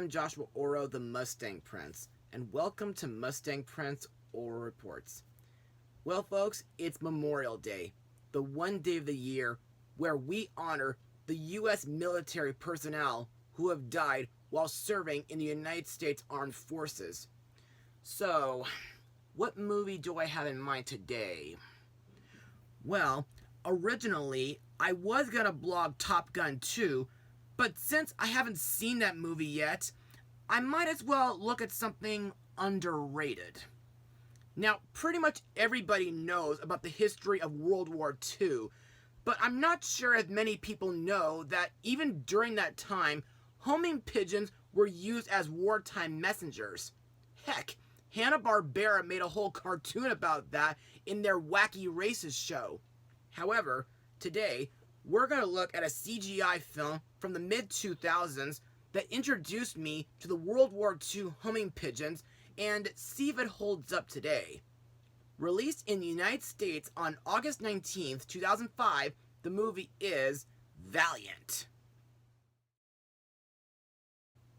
I'm Joshua Orro, the Mustang Prince, and welcome to Mustang Prince Orro Reports. Well, folks, it's Memorial Day, the one day of the year where we honor the U.S. military personnel who have died while serving in the United States Armed Forces. So, what movie do I have in mind today? Well, originally, I was going to blog Top Gun 2, but since I haven't seen that movie yet, I might as well look at something underrated. Now, pretty much everybody knows about the history of World War II, but I'm not sure if many people know that even during that time, homing pigeons were used as wartime messengers. Heck, Hanna-Barbera made a whole cartoon about that in their Wacky Races show. However, today, we're going to look at a CGI film from the mid-2000s that introduced me to the World War II homing pigeons and see if it holds up today. Released in the United States on August 19th, 2005, the movie is Valiant.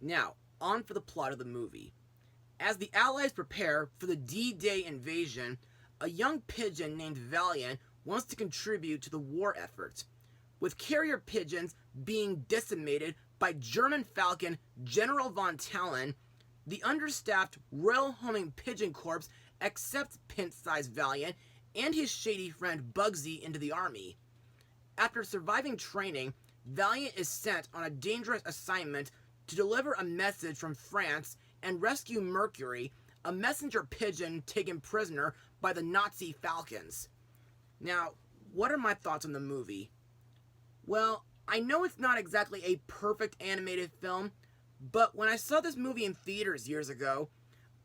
Now, on for the plot of the movie. As the Allies prepare for the D-Day invasion, a young pigeon named Valiant wants to contribute to the war effort. With carrier pigeons being decimated by German Falcon General von Talon, the understaffed Royal Homing Pigeon Corps accepts Pint-sized Valiant and his shady friend Bugsy into the army. After surviving training, Valiant is sent on a dangerous assignment to deliver a message from France and rescue Mercury, a messenger pigeon taken prisoner by the Nazi Falcons. Now, what are my thoughts on the movie? Well, I know it's not exactly a perfect animated film, but when I saw this movie in theaters years ago,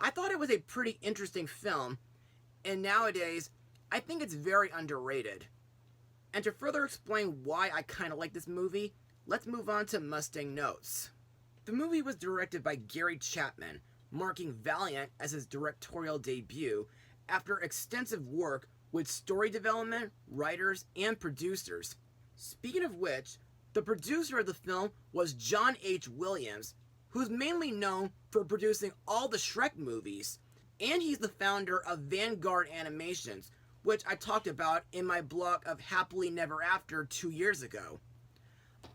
I thought it was a pretty interesting film, and nowadays, I think it's very underrated. And to further explain why I kind of like this movie, let's move on to Mustang notes. The movie was directed by Gary Chapman, marking Valiant as his directorial debut after extensive work with story development, writers, and producers. Speaking of which, the producer of the film was John H. Williams, who's mainly known for producing all the Shrek movies, and he's the founder of Vanguard Animations, which I talked about in my blog of Happily Never After 2 years ago.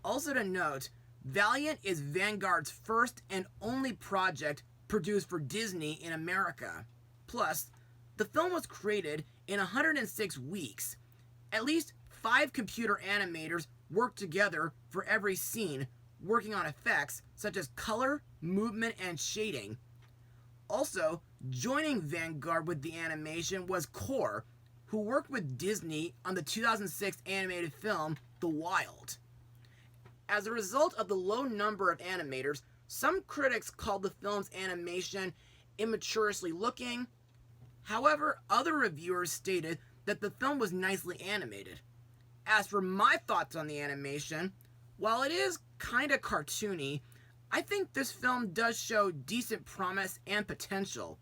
Also to note, Valiant is Vanguard's first and only project produced for Disney in America. Plus, the film was created in 106 weeks. At least 5 computer animators worked together for every scene, working on effects such as color, movement, and shading. Also, joining Vanguard with the animation was Core, who worked with Disney on the 2006 animated film The Wild. As a result of the low number of animators, some critics called the film's animation immaturely looking. However, other reviewers stated that the film was nicely animated. As for my thoughts on the animation, while it is kinda cartoony, I think this film does show decent promise and potential.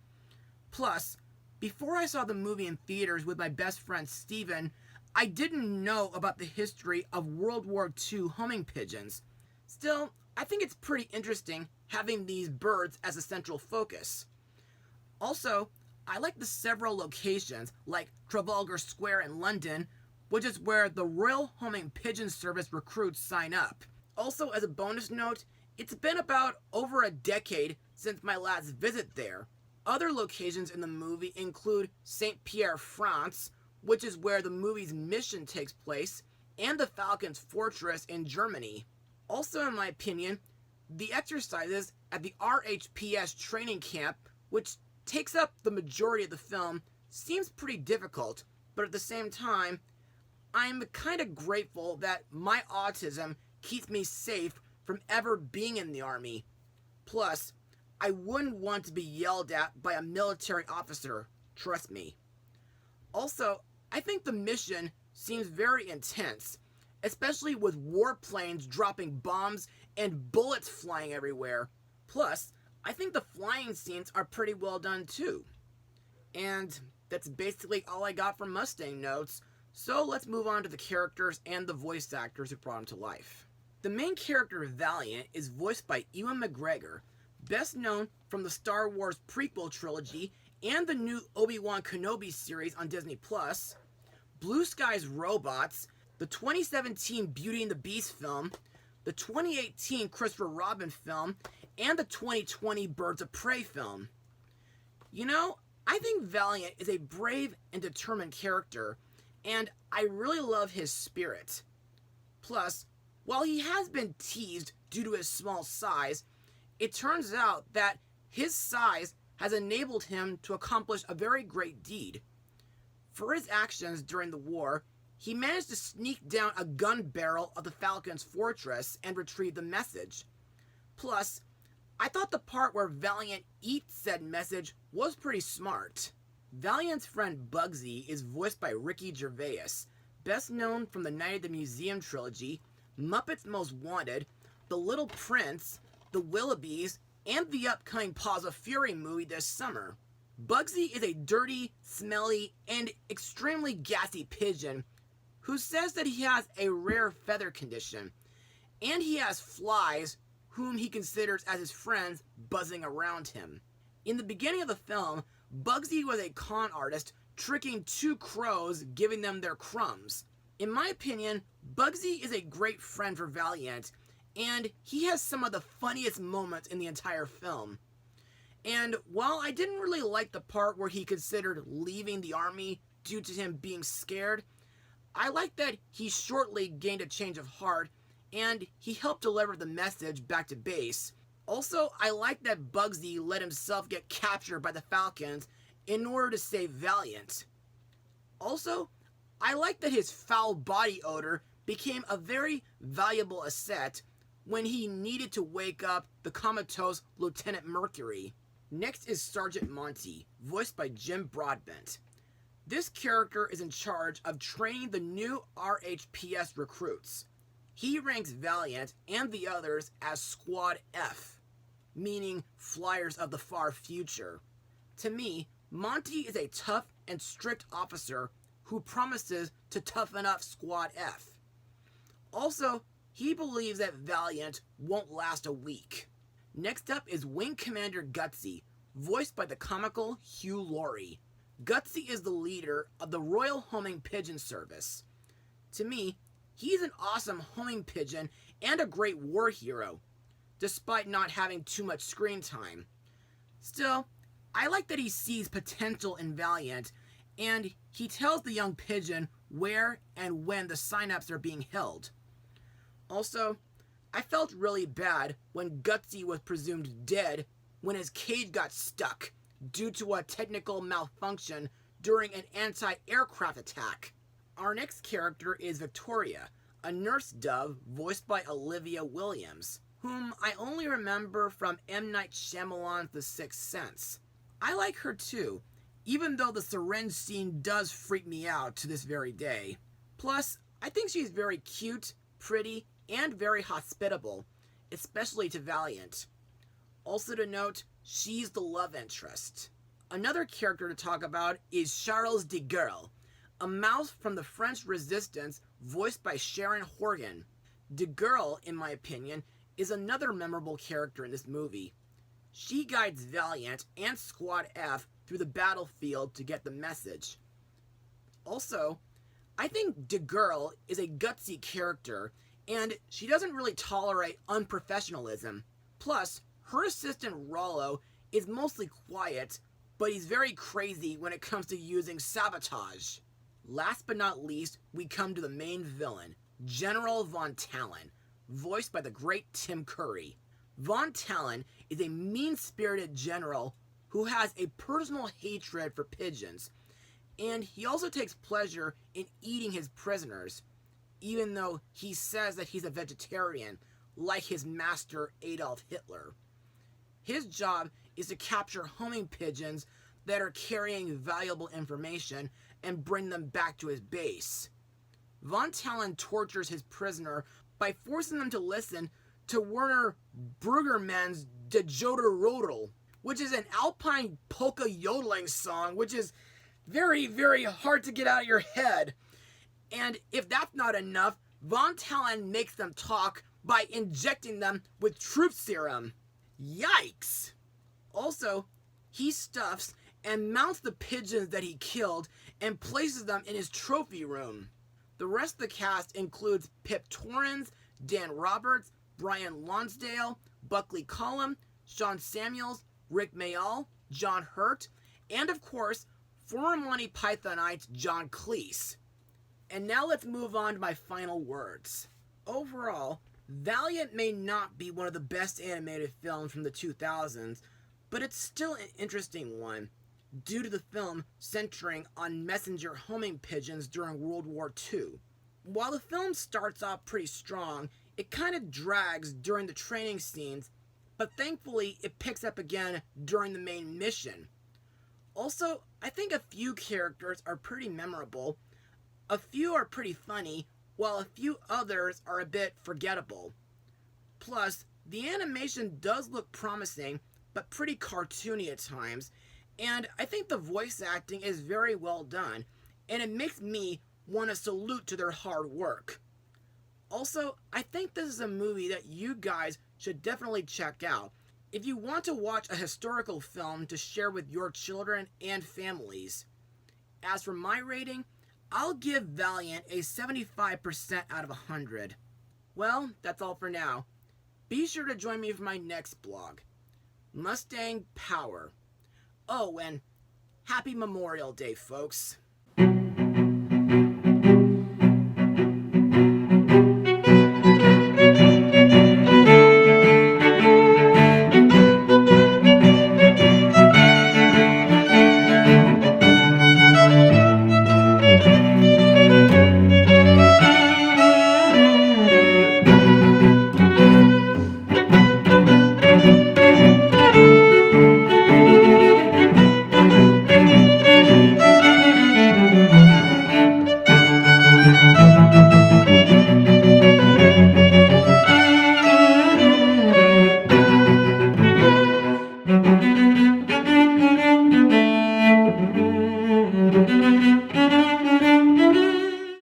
Plus, before I saw the movie in theaters with my best friend Steven, I didn't know about the history of World War II homing pigeons. Still, I think it's pretty interesting having these birds as a central focus. Also, I like the several locations like Trafalgar Square in London, which is where the Royal Homing Pigeon Service recruits sign up. Also, as a bonus note, it's been about over a decade since my last visit there. Other locations in the movie include Saint Pierre, France, which is where the movie's mission takes place, and the Falcon's Fortress in Germany. Also, in my opinion, the exercises at the RHPS training camp, which takes up the majority of the film, seems pretty difficult, but at the same time, I'm kind of grateful that my autism keeps me safe from ever being in the army. Plus, I wouldn't want to be yelled at by a military officer, trust me. Also, I think the mission seems very intense, especially with warplanes dropping bombs and bullets flying everywhere. Plus, I think the flying scenes are pretty well done too. And that's basically all I got from Mustang notes, so let's move on to the characters and the voice actors who brought him to life. The main character, Valiant, is voiced by Ewan McGregor, Best known from the Star Wars prequel trilogy and the new Obi-Wan Kenobi series on Disney+, Blue Sky's Robots, the 2017 Beauty and the Beast film, the 2018 Christopher Robin film, and the 2020 Birds of Prey film. You know, I think Valiant is a brave and determined character, and I really love his spirit. Plus, while he has been teased due to his small size, it turns out that his size has enabled him to accomplish a very great deed. For his actions during the war, he managed to sneak down a gun barrel of the Falcon's fortress and retrieve the message. Plus, I thought the part where Valiant eats said message was pretty smart. Valiant's friend Bugsy is voiced by Ricky Gervais, best known from the Night at the Museum trilogy, Muppets Most Wanted, The Little Prince, The Willoughbys, and the upcoming Paws of Fury movie this summer. Bugsy is a dirty, smelly, and extremely gassy pigeon who says that he has a rare feather condition, and he has flies whom he considers as his friends buzzing around him. In the beginning of the film, Bugsy was a con artist tricking two crows, giving them their crumbs. In my opinion, Bugsy is a great friend for Valiant, and he has some of the funniest moments in the entire film. And while I didn't really like the part where he considered leaving the army due to him being scared, I like that he shortly gained a change of heart and he helped deliver the message back to base. Also, I like that Bugsy let himself get captured by the Falcons in order to save Valiant. Also, I like that his foul body odor became a very valuable asset when he needed to wake up the comatose Lieutenant Mercury. Next is Sergeant Monty, voiced by Jim Broadbent. This character is in charge of training the new RHPS recruits. He ranks Valiant and the others as Squad F, meaning Flyers of the Far Future. To me, Monty is a tough and strict officer who promises to toughen up Squad F. Also, he believes that Valiant won't last a week. Next up is Wing Commander Gutsy, voiced by the comical Hugh Laurie. Gutsy is the leader of the Royal Homing Pigeon Service. To me, he's an awesome homing pigeon and a great war hero, despite not having too much screen time. Still, I like that he sees potential in Valiant, and he tells the young pigeon where and when the sign-ups are being held. Also, I felt really bad when Gutsy was presumed dead when his cage got stuck due to a technical malfunction during an anti-aircraft attack. Our next character is Victoria, a nurse dove voiced by Olivia Williams, whom I only remember from M. Night Shyamalan's The Sixth Sense. I like her too, even though the syringe scene does freak me out to this very day. Plus, I think she's very cute, pretty, and very hospitable, especially to Valiant. Also to note, she's the love interest. Another character to talk about is Charles de Gaulle, a mouse from the French Resistance voiced by Sharon Horgan. De Gaulle, in my opinion, is another memorable character in this movie. She guides Valiant and Squad F through the battlefield to get the message. Also, I think de Gaulle is a gutsy character, and she doesn't really tolerate unprofessionalism. Plus, her assistant Rollo is mostly quiet, but he's very crazy when it comes to using sabotage. Last but not least, we come to the main villain, General Von Talon, voiced by the great Tim Curry. Von Talon is a mean-spirited general who has a personal hatred for pigeons, and he also takes pleasure in eating his prisoners, even though he says that he's a vegetarian, like his master Adolf Hitler. His job is to capture homing pigeons that are carrying valuable information and bring them back to his base. Von Talon tortures his prisoner by forcing them to listen to Werner Brueggemann's De Joderodel, which is an alpine polka yodeling song, which is very, very hard to get out of your head. And if that's not enough, Von Talon makes them talk by injecting them with truth serum. Yikes! Also, he stuffs and mounts the pigeons that he killed and places them in his trophy room. The rest of the cast includes Pip Torrens, Dan Roberts, Brian Lonsdale, Buckley Collum, Sean Samuels, Rick Mayall, John Hurt, and of course, former Monty Pythonite John Cleese. And now let's move on to my final words. Overall, Valiant may not be one of the best animated films from the 2000s, but it's still an interesting one, due to the film centering on messenger homing pigeons during World War II. While the film starts off pretty strong, it kind of drags during the training scenes, but thankfully it picks up again during the main mission. Also, I think a few characters are pretty memorable, a few are pretty funny, while a few others are a bit forgettable. Plus, the animation does look promising, but pretty cartoony at times, and I think the voice acting is very well done, and it makes me want to salute to their hard work. Also, I think this is a movie that you guys should definitely check out if you want to watch a historical film to share with your children and families. As for my rating, I'll give Valiant a 75% out of 100. Well, that's all for now. Be sure to join me for my next blog, Mustang Power. Oh, and happy Memorial Day, folks.